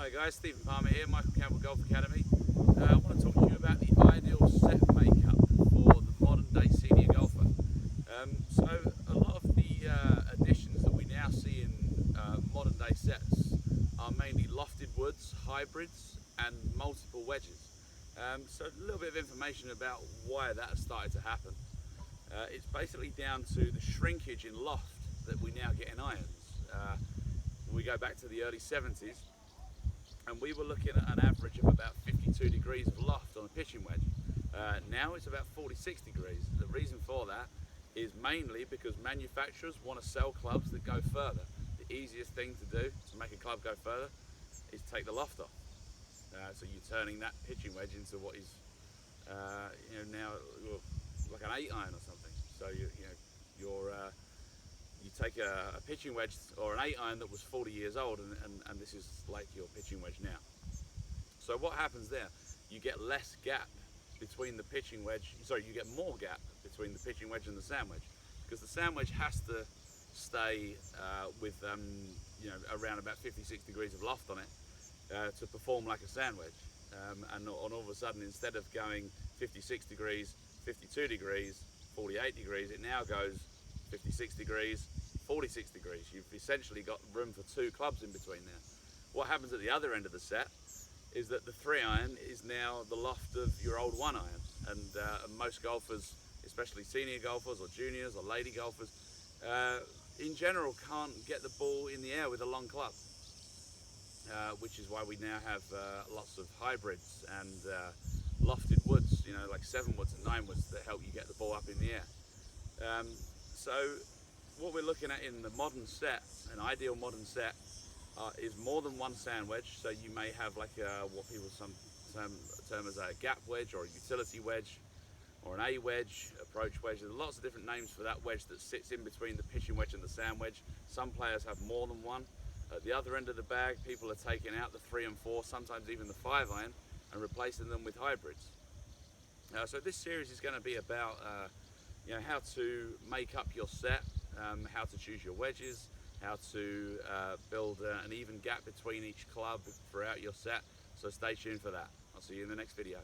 Hi guys, Stephen Palmer here, Michael Campbell Golf Academy. I want to talk to you about the ideal set makeup for the modern day senior golfer. So a lot of the additions that we now see in modern day sets are mainly lofted woods, hybrids and multiple wedges. So a little bit of information about why that has started to happen. It's basically down to the shrinkage in loft that we now get in irons. We go back to the early 70s and we were looking at an average of about 52 degrees of loft on a pitching wedge. Now it's about 46 degrees. The reason for that is mainly because manufacturers want to sell clubs that go further. The easiest thing to do to make a club go further is take the loft off. So you're turning that pitching wedge into what is now like an 8-iron or something. So you take a pitching wedge or an 8-iron that was 40 years old and this is like your pitching wedge now. So what happens there? You get less gap between the pitching wedge, you get more gap between the pitching wedge and the sand wedge, because the sand wedge has to stay with around about 56 degrees of loft on it to perform like a sand wedge. And all of a sudden, instead of going 56 degrees, 52 degrees, 48 degrees, it now goes 56 degrees, 46 degrees. You've essentially got room for two clubs in between there. What happens at the other end of the set is that the 3-iron is now the loft of your old 1-iron, and most golfers, especially senior golfers or juniors or lady golfers, in general can't get the ball in the air with a long club, which is why we now have lots of hybrids and lofted woods, like 7 woods and 9 woods that help you get the ball up in the air. So what we're looking at in the modern set, an ideal modern set, is more than one sand wedge. So you may have like what people term as a gap wedge or a utility wedge or an A wedge, approach wedge. There's lots of different names for that wedge that sits in between the pitching wedge and the sand wedge. Some players have more than one. At the other end of the bag, people are taking out the 3 and 4, sometimes even the 5-iron, and replacing them with hybrids. So this series is going to be about how to make up your set, how to choose your wedges, how to build an even gap between each club throughout your set. So stay tuned for that. I'll see you in the next video.